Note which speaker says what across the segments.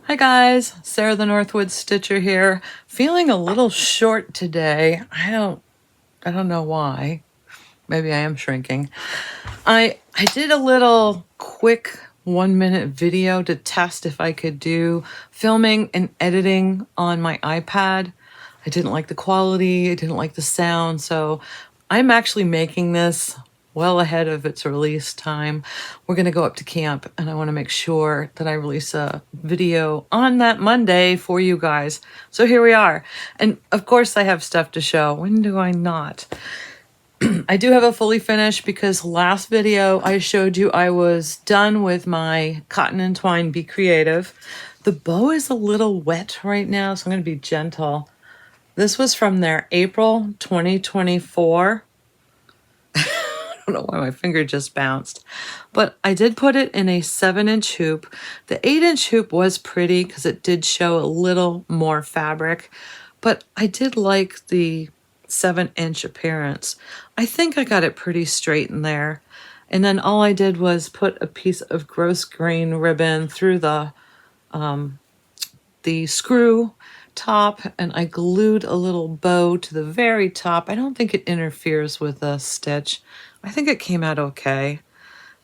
Speaker 1: Hi guys, Sarah the Northwoods Stitcher here. Feeling a little short today. I don't know why. Maybe I am shrinking. I did a little quick 1-minute video to test if I could do filming and editing on my iPad. I didn't like the quality, I didn't like the sound, so I'm actually making this well ahead of its release time. We're going to go up to camp and I want to make sure that I release a video on that Monday for you guys. So here we are. And of course I have stuff to show. When do I not? I do have a fully finished because last video I showed you I was done with my cotton and twine Be Creative. The bow is a little wet right now, so I'm going to be gentle. This was from their April 2024. I don't know why my finger just bounced, but I did put it in a 7-inch hoop. The 8-inch hoop was pretty because it did show a little more fabric, but I did like the 7-inch appearance. I think I got it pretty straight in there. And then all I did was put a piece of gross grain ribbon through the screw top, and I glued a little bow to the very top. I don't think it interferes with the stitch. I think it came out okay.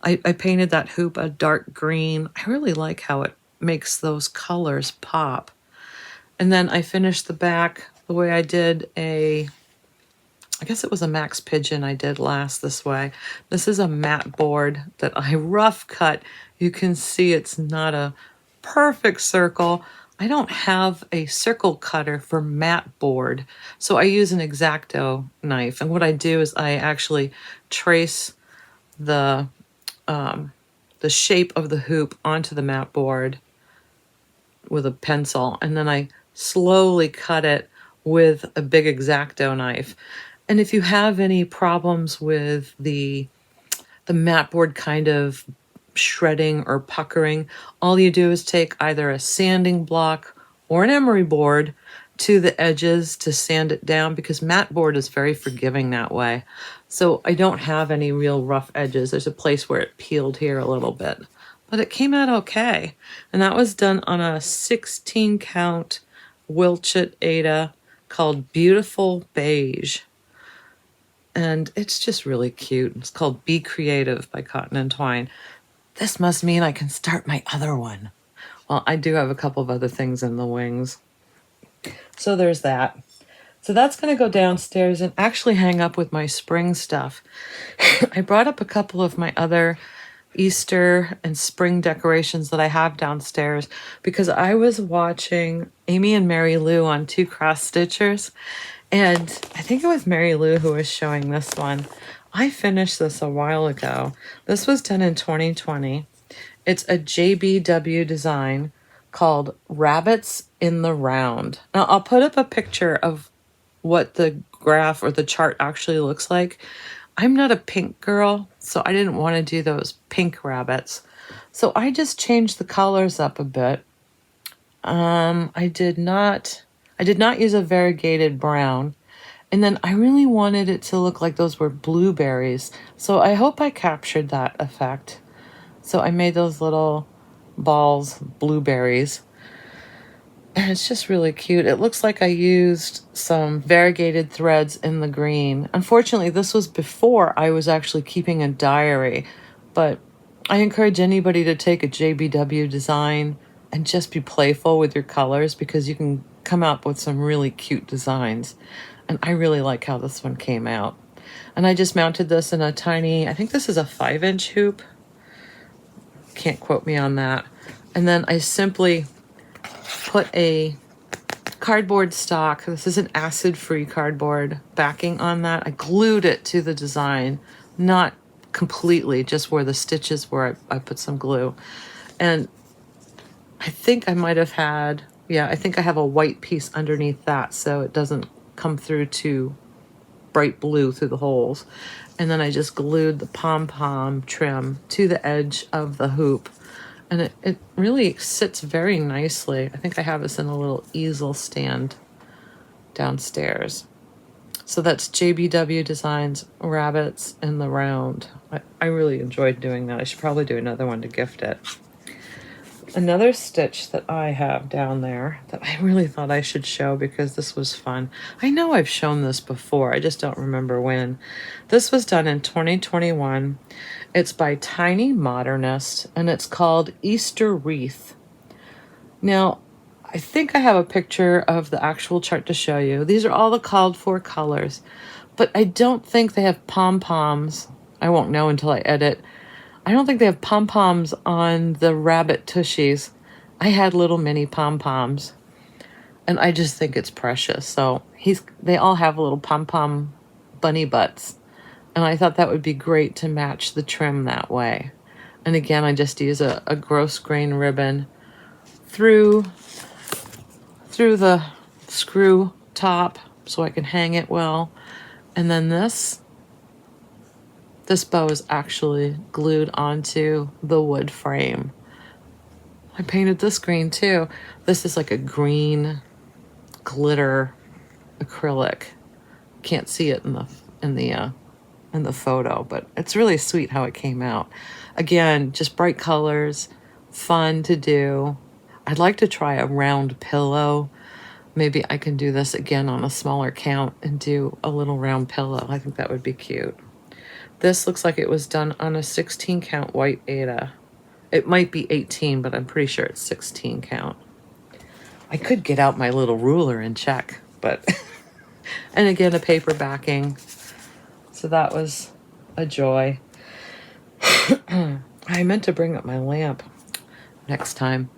Speaker 1: I painted that hoop a dark green. I really like how it makes those colors pop. And then I finished the back the way I did I guess it was a Max Pigeon I did last this way. This is a mat board that I rough cut. You can see it's not a perfect circle. I don't have a circle cutter for mat board, so I use an X-Acto knife. And what I do is I actually trace the shape of the hoop onto the mat board with a pencil, and then I slowly cut it with a big X-Acto knife. And if you have any problems with the mat board kind of shredding or puckering, all you do is take either a sanding block or an emery board to the edges to sand it down, because mat board is very forgiving that way. So I don't have any real rough edges. There's a place where it peeled here a little bit, but it came out okay. And that was done on a 16 count Wilchet Ada called Beautiful Beige. And it's just really cute. It's called Be Creative by Cotton and Twine. This must mean I can start my other one. Well, I do have a couple of other things in the wings. So there's that. So that's going to go downstairs and actually hang up with my spring stuff. I brought up a couple of my other Easter and spring decorations that I have downstairs because I was watching Amy and Mary Lou on Two Cross Stitchers. And I think it was Mary Lou who was showing this one. I finished this a while ago. This was done in 2020. It's a JBW design called Rabbits in the Round. Now, I'll put up a picture of what the graph or the chart actually looks like. I'm not a pink girl, so I didn't want to do those pink rabbits. So I just changed the colors up a bit. I did not use a variegated brown. And then I really wanted it to look like those were blueberries. So I hope I captured that effect. So I made those little balls blueberries. And it's just really cute. It looks like I used some variegated threads in the green. Unfortunately, this was before I was actually keeping a diary. But I encourage anybody to take a JBW design and just be playful with your colors, because you can come up with some really cute designs. And I really like how this one came out. And I just mounted this in a tiny, I think this is a 5-inch hoop. Can't quote me on that. And then I simply put a cardboard stock. This is an acid-free cardboard backing on that. I glued it to the design, not completely, just where the stitches were. I put some glue. And I think I might have had, I think I have a white piece underneath that so it doesn't come through too bright blue through the holes. And then I just glued the pom-pom trim to the edge of the hoop. And it really sits very nicely. I think I have this in a little easel stand downstairs. So that's JBW Designs Rabbits in the Round. I really enjoyed doing that. I should probably do another one to gift it. Another stitch that I have down there that I really thought I should show because this was fun. I know I've shown this before, I just don't remember when. This was done in 2021. It's by Tiny Modernist, and it's called Easter Wreath. Now, I think I have a picture of the actual chart to show you. These are all the called for colors, but I don't think they have pom-poms. I won't know until I edit. I don't think they have pom-poms on the rabbit tushies. I had little mini pom-poms, and I just think it's precious. So they all have little pom-pom bunny butts, and I thought that would be great to match the trim that way. And again, I just use a gross grain ribbon through the screw top so I can hang it well. And then this bow is actually glued onto the wood frame. I painted this green too. This is like a green glitter acrylic. Can't see it in the photo, but it's really sweet how it came out. Again, just bright colors, fun to do. I'd like to try a round pillow. Maybe I can do this again on a smaller count and do a little round pillow. I think that would be cute. This looks like it was done on a 16 count white Aida. It might be 18, but I'm pretty sure it's 16 count. I could get out my little ruler and check, but and again, a paper backing. So that was a joy. I meant to bring up my lamp next time.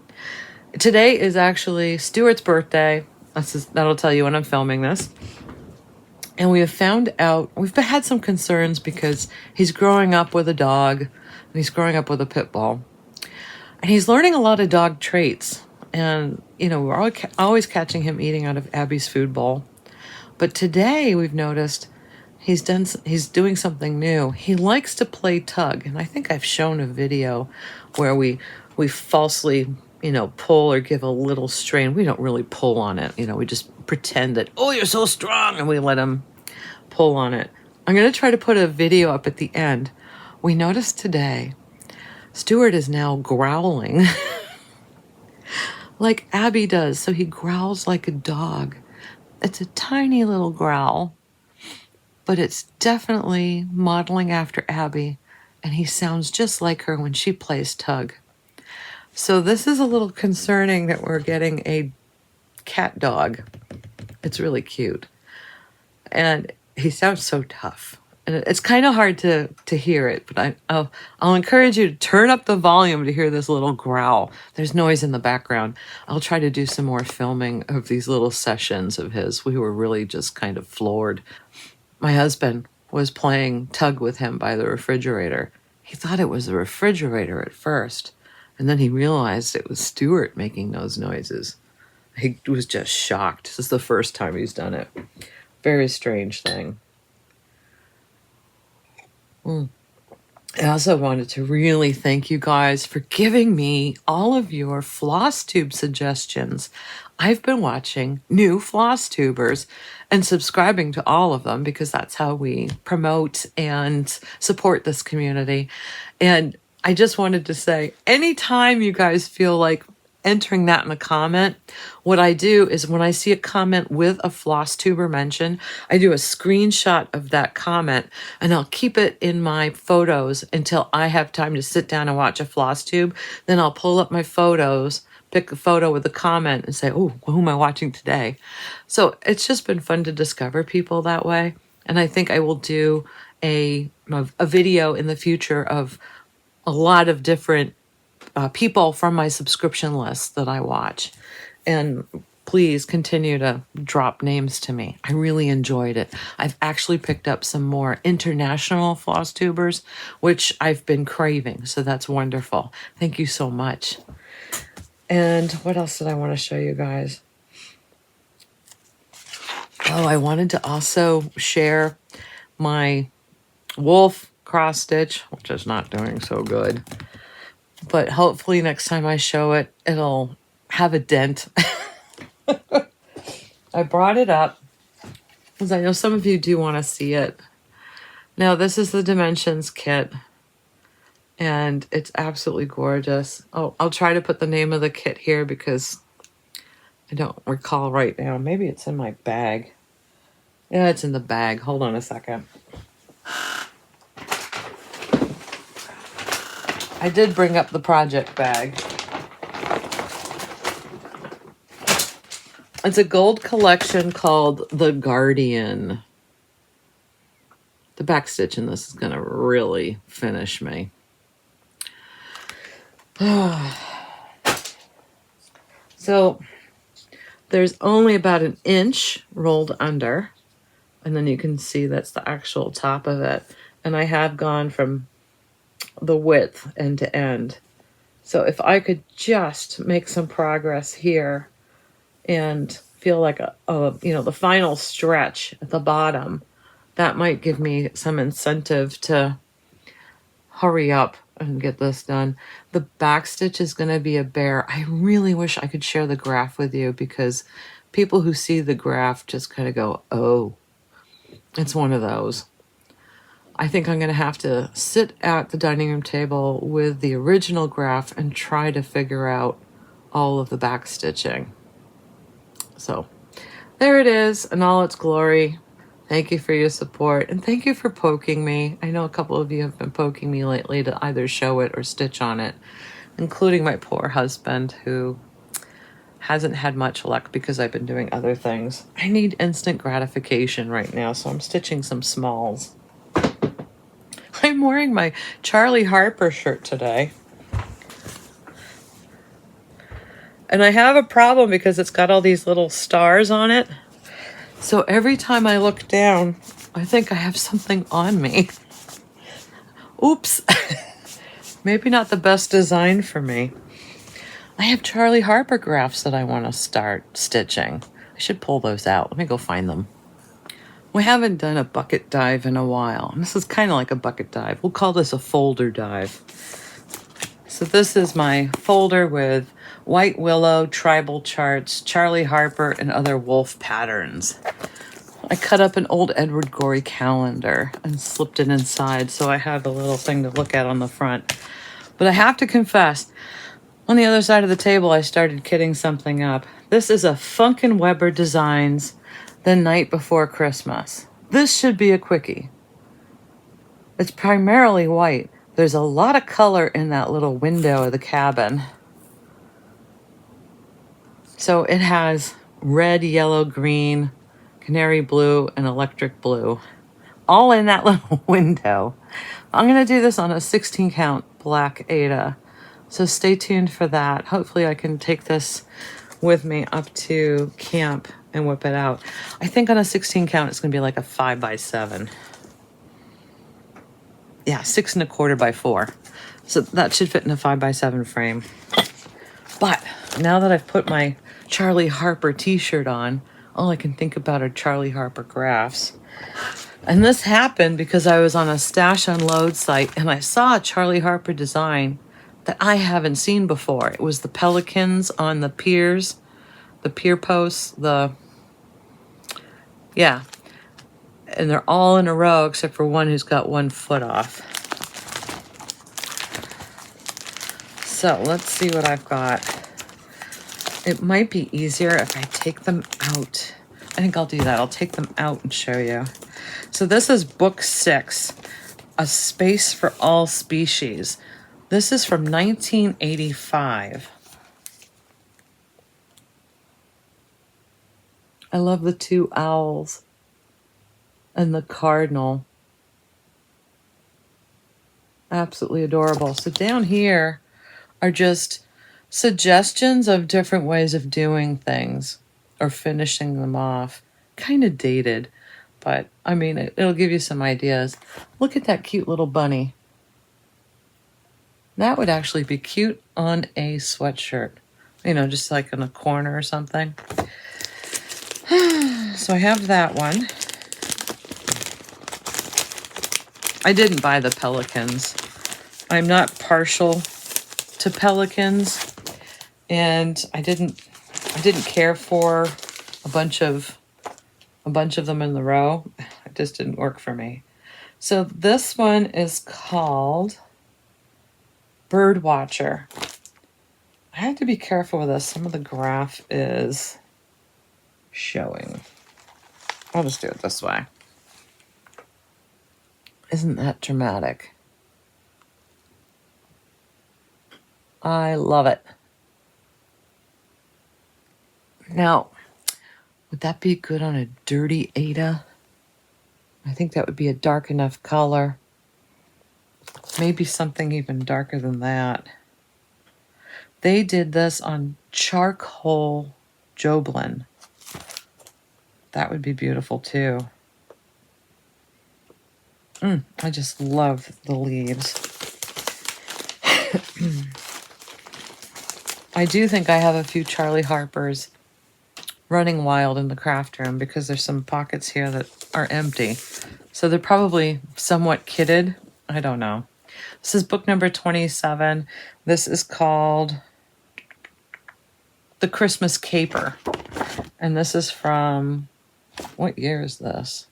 Speaker 1: Today is actually Stuart's birthday. That'll tell you when I'm filming this. And we have found out, we've had some concerns because he's growing up with a dog, and he's growing up with a pit bull. And he's learning a lot of dog traits. And, you know, we're always catching him eating out of Abby's food bowl. But today we've noticed he's doing something new. He likes to play tug. And I think I've shown a video where we falsely, you know, pull or give a little strain. We don't really pull on it. You know, we just pretend that, oh, you're so strong, and we let him pull on it. I'm going to try to put a video up at the end. We noticed today Stuart is now growling like Abby does. So he growls like a dog. It's a tiny little growl, but it's definitely modeling after Abby, and he sounds just like her when she plays tug. So this is a little concerning that we're getting a cat dog. It's really cute. And he sounds so tough. And it's kind of hard to hear it, but I'll encourage you to turn up the volume to hear this little growl. There's noise in the background. I'll try to do some more filming of these little sessions of his. We were really just kind of floored. My husband was playing tug with him by the refrigerator. He thought it was the refrigerator at first, and then he realized it was Stuart making those noises. He was just shocked. This is the first time he's done it. Very strange thing. I also wanted to really thank you guys for giving me all of your Flosstube suggestions. I've been watching new Flosstubers and subscribing to all of them because that's how we promote and support this community. And I just wanted to say, anytime you guys feel like entering that in a comment, what I do is when I see a comment with a Flosstuber mention, I do a screenshot of that comment and I'll keep it in my photos until I have time to sit down and watch a Flosstube. Then I'll pull up my photos, pick a photo with a comment and say, oh, who am I watching today? So it's just been fun to discover people that way. And I think I will do a video in the future of a lot of different people from my subscription list that I watch. And please continue to drop names to me. I really enjoyed it. I've actually picked up some more international Flosstubers, which I've been craving. So that's wonderful. Thank you so much. And what else did I want to show you guys? Oh, I wanted to also share my wolf cross stitch, which is not doing so good. But hopefully next time I show it, it'll have a dent. I brought it up because I know some of you do want to see it. Now, this is the dimensions kit. and it's absolutely gorgeous. Oh, I'll try to put the name of the kit here because I don't recall right now. Maybe it's in my bag. Yeah, it's in the bag. Hold on a second. I did bring up the project bag. It's a gold collection called The Guardian. The back stitch in this is going to really finish me. So there's only about an inch rolled under, and then you can see that's the actual top of it. And I have gone from the width end to end. So if I could just make some progress here and feel like the final stretch at the bottom, that might give me some incentive to hurry up and get this done. The back stitch is going to be a bear. I really wish I could share the graph with you because people who see the graph just kind of go, oh, it's one of those. I think I'm going to have to sit at the dining room table with the original graph and try to figure out all of the back stitching. So there it is in all its glory. Thank you for your support, and thank you for poking me. I know a couple of you have been poking me lately to either show it or stitch on it, including my poor husband, who hasn't had much luck because I've been doing other things. I need instant gratification right now, so I'm stitching some smalls. I'm wearing my Charley Harper shirt today. And I have a problem because it's got all these little stars on it. So every time I look down, I think I have something on me. Oops. Maybe not the best design for me. I have Charley Harper graphs that I want to start stitching. I should pull those out. Let me go find them. We haven't done a bucket dive in a while. This is kind of like a bucket dive. We'll call this a folder dive. So this is my folder with White Willow, tribal charts, Charley Harper, and other wolf patterns. I cut up an old Edward Gorey calendar and slipped it inside so I have a little thing to look at on the front. But I have to confess, on the other side of the table, I started kitting something up. This is a Funkin' Weber Designs The Night Before Christmas. This should be a quickie. It's primarily white. There's a lot of color in that little window of the cabin. So it has red, yellow, green, canary blue, and electric blue, all in that little window. I'm going to do this on a 16 count black Aida. So stay tuned for that. Hopefully I can take this with me up to camp and whip it out. I think on a 16 count, it's going to be like a 5x7. Yeah, 6 1/4 by 4. So that should fit in a 5x7 frame. But now that I've put my Charley Harper t-shirt on, all I can think about are Charley Harper graphs. And this happened because I was on a stash unload site and I saw a Charley Harper design that I haven't seen before. It was the pelicans on the piers, the pier posts, yeah. And they're all in a row except for one who's got 1 foot off. So let's see what I've got. It might be easier if I take them out. I think I'll do that. I'll take them out and show you. So this is book 6, A Space for All Species. This is from 1985. I love the 2 owls and the cardinal. Absolutely adorable. So down here are just suggestions of different ways of doing things or finishing them off. Kind of dated, but I mean, it'll give you some ideas. Look at that cute little bunny. That would actually be cute on a sweatshirt, just like in a corner or something. So I have that one. I didn't buy the pelicans. I'm not partial to pelicans, and I didn't care for a bunch of them in the row. It just didn't work for me. So this one is called Bird Watcher. I have to be careful with this. Some of the graph is showing. I'll just do it this way. Isn't that dramatic? I love it. Now, would that be good on a dirty Ada? I think that would be a dark enough color. Maybe something even darker than that. They did this on charcoal Joblin. That would be beautiful too. I just love the leaves. I do think I have a few Charley Harpers running wild in the craft room because there's some pockets here that are empty. So they're probably somewhat kitted. I don't know. This is book number 27. This is called The Christmas Caper. And this is from, what year is this?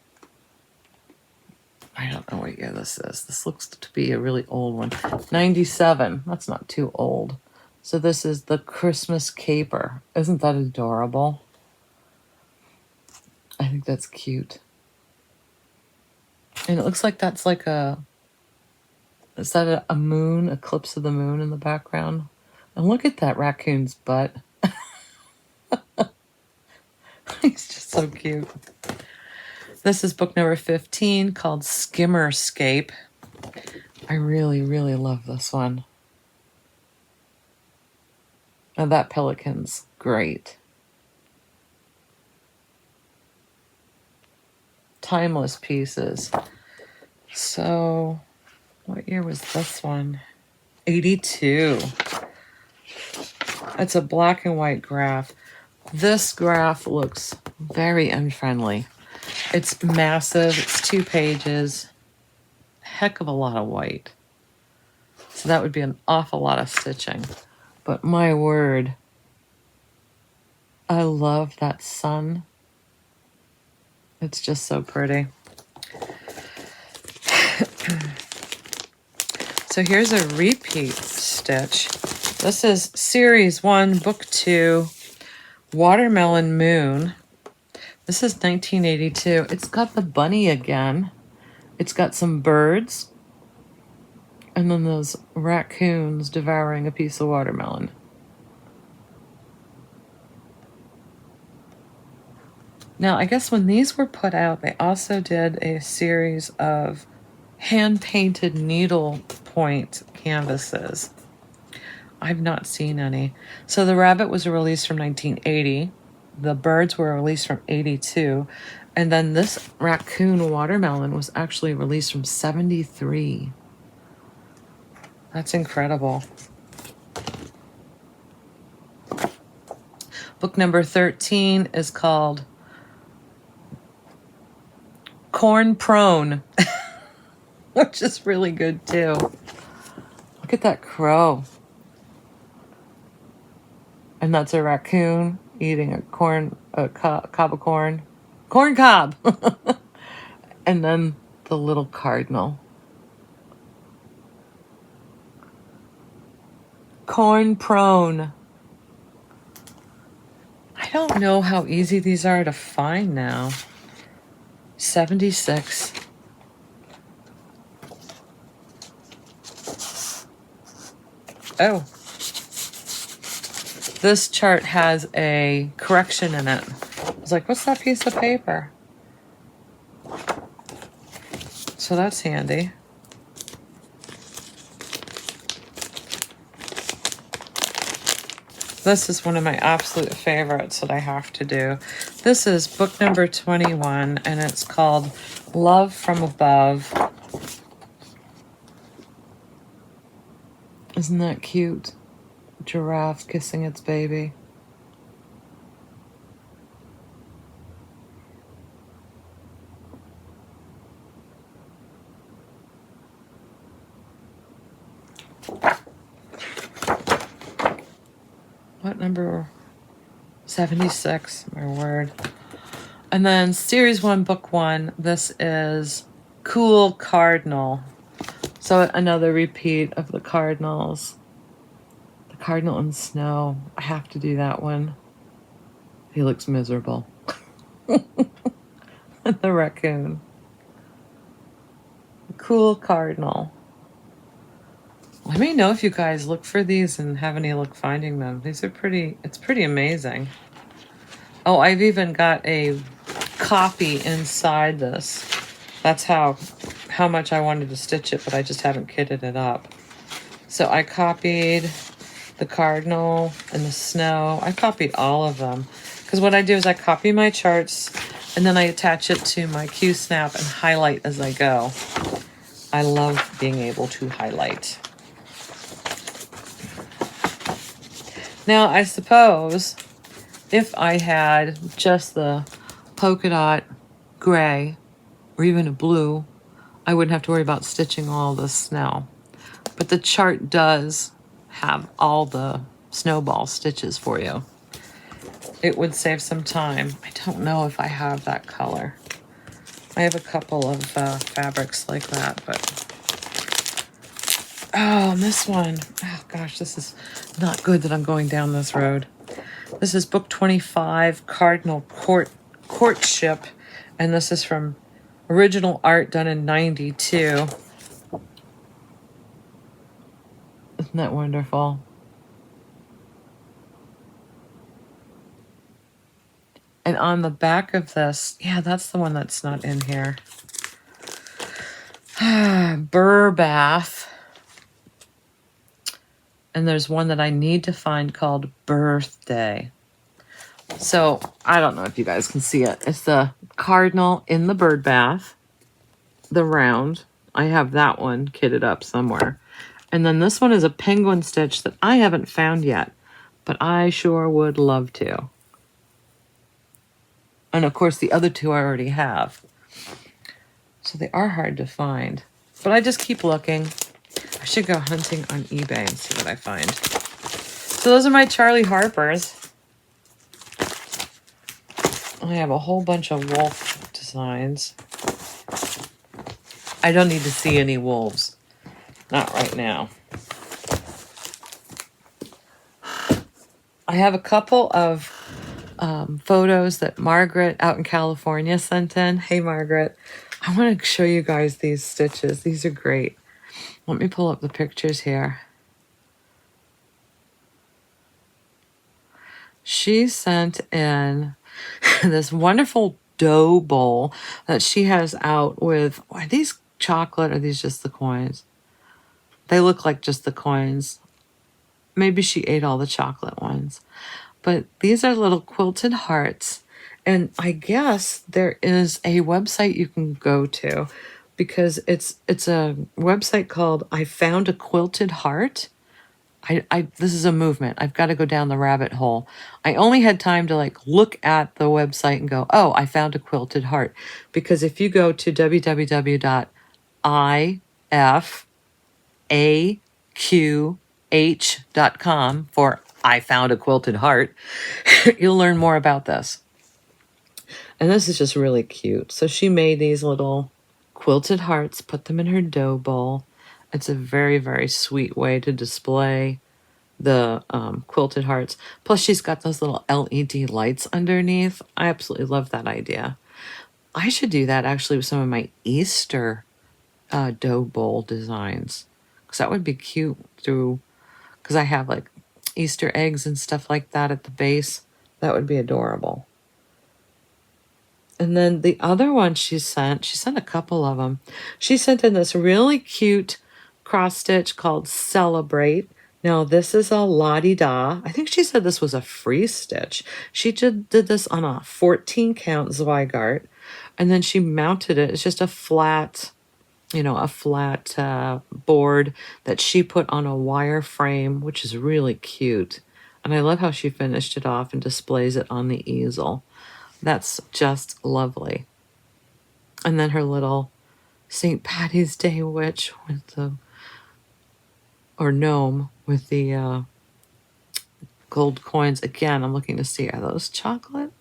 Speaker 1: I don't know what year this is. This looks to be a really old one. 97. That's not too old. So this is The Christmas Caper. Isn't that adorable? I think that's cute. And it looks like that's like a, is that a moon, eclipse of the moon in the background? And look at that raccoon's butt. He's just so cute. This is book number 15 called Skimmerscape. I really, really love this one. And that pelican's great. Timeless pieces. So, what year was this one? 82. It's a black and white graph. This graph looks very unfriendly. It's massive. It's 2 pages. Heck of a lot of white. So that would be an awful lot of stitching. But my word, I love that sun. It's just so pretty. So here's a repeat stitch. This is Series 1, Book 2, Watermelon Moon. This is 1982. It's got the bunny again. It's got some birds. And then those raccoons devouring a piece of watermelon. Now, I guess when these were put out, they also did a series of hand-painted needle point canvases. I've not seen any. So the rabbit was released from 1980. The birds were released from 82. And then this raccoon watermelon was actually released from 73. That's incredible. Book number 13 is called Corn Prone, which is really good too. Look at that crow. And that's a raccoon eating a cob of corn. Corn cob! And then the little cardinal. Corn Prone. I don't know how easy these are to find now. 76. Oh. This chart has a correction in it. I was like, what's that piece of paper? So that's handy. This is one of my absolute favorites that I have to do. This is book number 21, and it's called Love from Above. Isn't that cute? Giraffe kissing its baby. What number? 76, my word. And then Series 1, Book 1, this is Cool Cardinal. So another repeat of the cardinals. The cardinal in snow. I have to do that one. He looks miserable. The raccoon. Cool cardinal. Let me know if you guys look for these and have any luck finding them. These are it's pretty amazing. Oh, I've even got a copy inside this. That's how much I wanted to stitch it, but I just haven't kitted it up. So I copied the cardinal and the snow. I copied all of them. Because what I do is I copy my charts and then I attach it to my Q-snap and highlight as I go. I love being able to highlight. Now, I suppose if I had just the polka dot gray or even a blue, I wouldn't have to worry about stitching all the snow. But the chart does have all the snowball stitches for you. It would save some time. I don't know if I have that color. I have a couple of fabrics like that, but... Oh, and this one. Oh, gosh, this is not good that I'm going down this road. This is book 25, Cardinal Courtship, and this is from original art done in 92. Isn't that wonderful? And on the back of this, yeah, that's the one that's not in here. Burr Bath. And there's one that I need to find called Birthday. So I don't know if you guys can see it. It's the cardinal in the bird bath, the round. I have that one kitted up somewhere. And then this one is a penguin stitch that I haven't found yet, but I sure would love to. And of course the other two I already have. So they are hard to find, but I just keep looking. I should go hunting on eBay and see what I find. So those are my Charley Harpers. I have a whole bunch of wolf designs. I don't need to see any wolves. Not right now. I have a couple of photos that Margaret out in California sent in. Hey, Margaret. I want to show you guys these stitches. These are great. Let me pull up the pictures here. She sent in this wonderful dough bowl that she has out with, are these chocolate or are these just the coins? They look like just the coins. Maybe she ate all the chocolate ones. But these are little quilted hearts. And I guess there is a website you can go to because it's a website called I Found a Quilted Heart. This is a movement. I've got to go down the rabbit hole. I only had time to look at the website and go, oh, I found a quilted heart. Because if you go to www.ifaqh.com for I found a quilted heart, you'll learn more about this. And this is just really cute. So she made these little quilted hearts, put them in her dough bowl. It's a very, very sweet way to display the quilted hearts. Plus, she's got those little LED lights underneath. I absolutely love that idea. I should do that actually with some of my Easter dough bowl designs. Because that would be cute because I have Easter eggs and stuff like that at the base. That would be adorable. And then the other one she sent a couple of them. She sent in this really cute cross stitch called Celebrate. Now this is a la-di-da. I think she said this was a free stitch. She did this on a 14 count Zweigart, and then she mounted it. It's just a flat, board that she put on a wire frame, which is really cute. And I love how she finished it off and displays it on the easel. That's just lovely. And then her little St. Patty's Day witch with or gnome with the gold coins. Again, I'm looking to see, are those chocolate?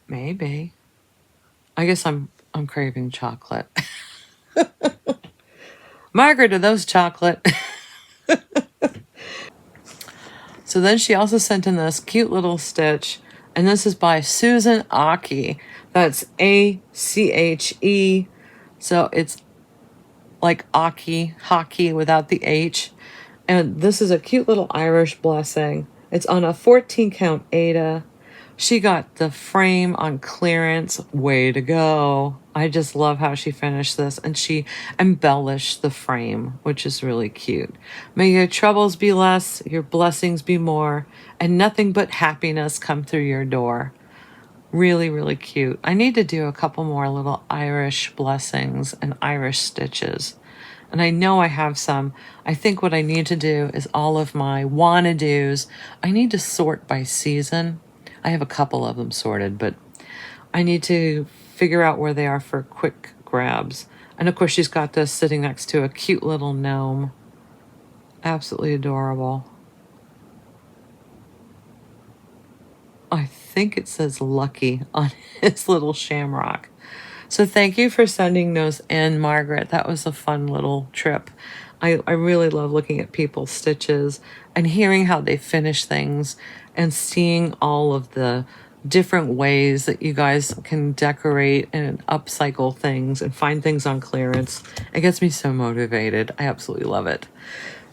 Speaker 1: Maybe. I guess I'm craving chocolate. Margaret, are those chocolate? So then she also sent in this cute little stitch, and this is by Susan Aki. That's Ache. So it's like Aki, hockey without the H. And this is a cute little Irish blessing. It's on a 14 count Aida. She got the frame on clearance. Way to go. I just love how she finished this, and she embellished the frame, which is really cute. May your troubles be less, your blessings be more, and nothing but happiness come through your door. Really, really cute. I need to do a couple more little Irish blessings and Irish stitches. And I know I have some. I think what I need to do is all of my wanna-dos. I need to sort by season. I have a couple of them sorted, but I need to figure out where they are for quick grabs. And of course, she's got this sitting next to a cute little gnome. Absolutely adorable. I think it says Lucky on his little shamrock. So thank you for sending those in, Margaret. That was a fun little trip. I really love looking at people's stitches and hearing how they finish things and seeing all of the different ways that you guys can decorate and upcycle things and find things on clearance. It gets me so motivated. I absolutely love it.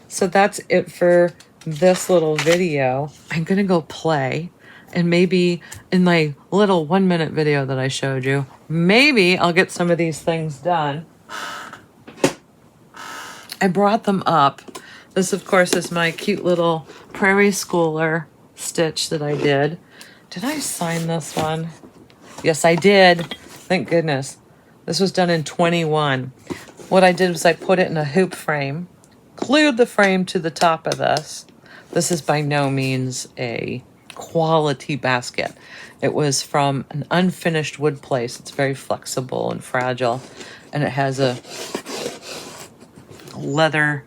Speaker 1: So that's it for this little video. I'm going to go play. And maybe in my little 1-minute video that I showed you, maybe I'll get some of these things done. I brought them up. This, of course, is my cute little Prairie Schooler stitch that I did. Did I sign this one? Yes, I did. Thank goodness. This was done in 21. What I did was I put it in a hoop frame, glued the frame to the top of this. This is by no means a quality basket. It was from an unfinished wood place. It's very flexible and fragile, and it has a leather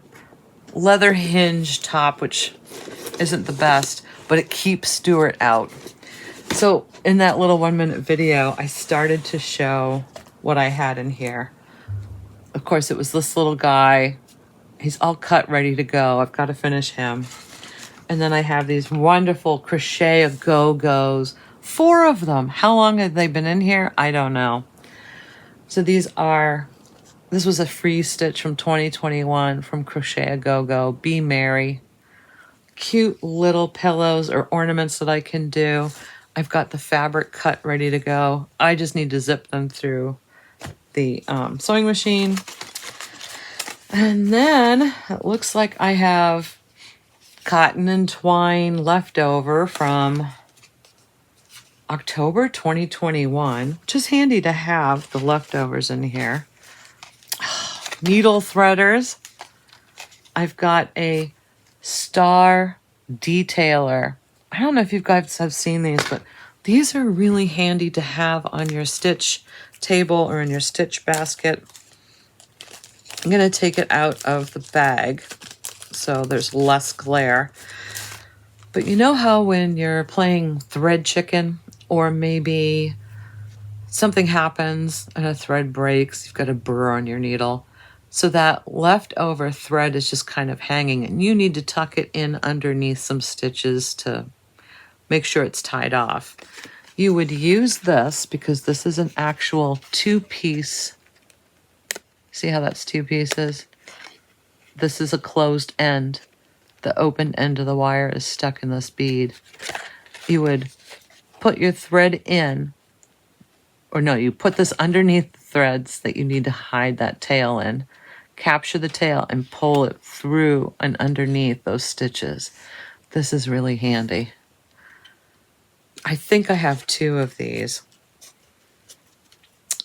Speaker 1: hinge top, which isn't the best, but it keeps Stuart out. So in that little 1-minute video, I started to show what I had in here. Of course, it was this little guy. He's all cut, ready to go. I've got to finish him. And then I have these wonderful crochet go-go's, 4 of them. How long have they been in here? I don't know. So this was a free stitch from 2021 from Crochet A Go-Go, Be Merry. Cute little pillows or ornaments that I can do. I've got the fabric cut, ready to go. I just need to zip them through the sewing machine. And then it looks like I have cotton and twine left over from October 2021, which is handy to have the leftovers in here. Needle threaders. I've got a star detailer. I don't know if you guys have seen these, but these are really handy to have on your stitch table or in your stitch basket. I'm going to take it out of the bag so there's less glare. But you know how when you're playing thread chicken, or maybe something happens and a thread breaks, you've got a burr on your needle, so that leftover thread is just kind of hanging, and you need to tuck it in underneath some stitches to make sure it's tied off. You would use this because this is an actual 2-piece. See how that's 2 pieces? This is a closed end. The open end of the wire is stuck in this bead. You would put your thread in, or no, you put this underneath the threads that you need to hide that tail in, capture the tail and pull it through and underneath those stitches. This is really handy. I think I have 2 of these.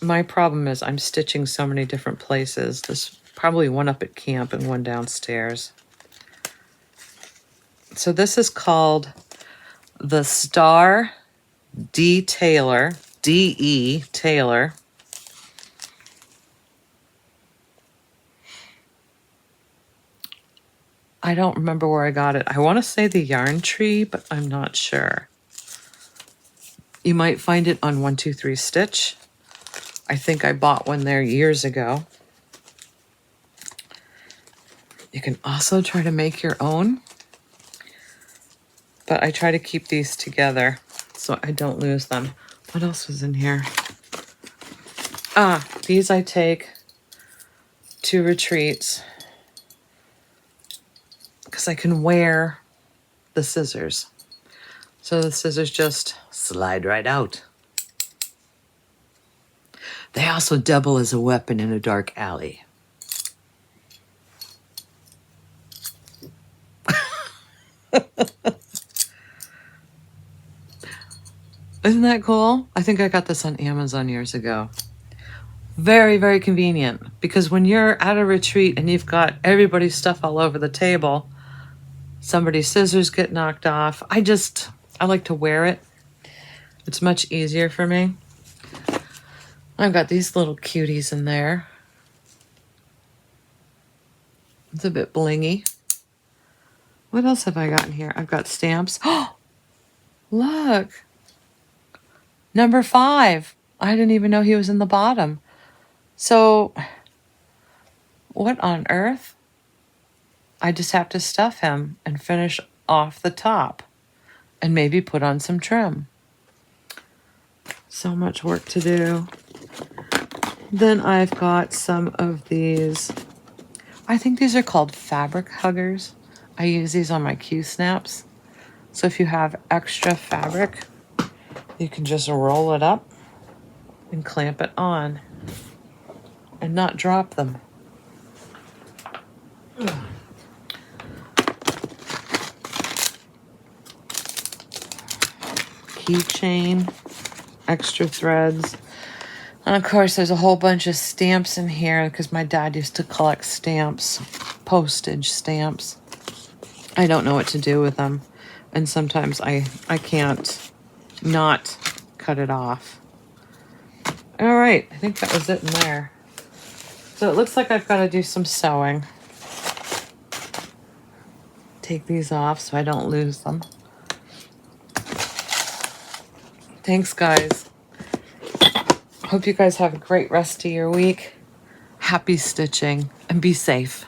Speaker 1: My problem is I'm stitching so many different places. There's probably one up at camp and one downstairs. So this is called the Star Detailer, D-E Tailor. I don't remember where I got it. I want to say the Yarn Tree, but I'm not sure. You might find it on 123 Stitch. I think I bought one there years ago. You can also try to make your own, but I try to keep these together so I don't lose them. What else was in here? These I take to retreats because I can wear the scissors. So the scissors just slide right out. They also double as a weapon in a dark alley. Isn't that cool? I think I got this on Amazon years ago. Very, very convenient because when you're at a retreat and you've got everybody's stuff all over the table, somebody's scissors get knocked off. I like to wear it. It's much easier for me. I've got these little cuties in there. It's a bit blingy. What else have I got in here? I've got stamps. Oh, look. Number 5. I didn't even know he was in the bottom. So, what on earth? I just have to stuff him and finish off the top and maybe put on some trim. So much work to do. Then I've got some of these. I think these are called fabric huggers. I use these on my Q-snaps. So if you have extra fabric, you can just roll it up and clamp it on and not drop them. Keychain, extra threads. And of course, there's a whole bunch of stamps in here because my dad used to collect stamps, postage stamps. I don't know what to do with them. And sometimes I can't not cut it off. All right, I think that was it in there. So it looks like I've got to do some sewing. Take these off so I don't lose them. Thanks, guys. Hope you guys have a great rest of your week. Happy stitching and be safe.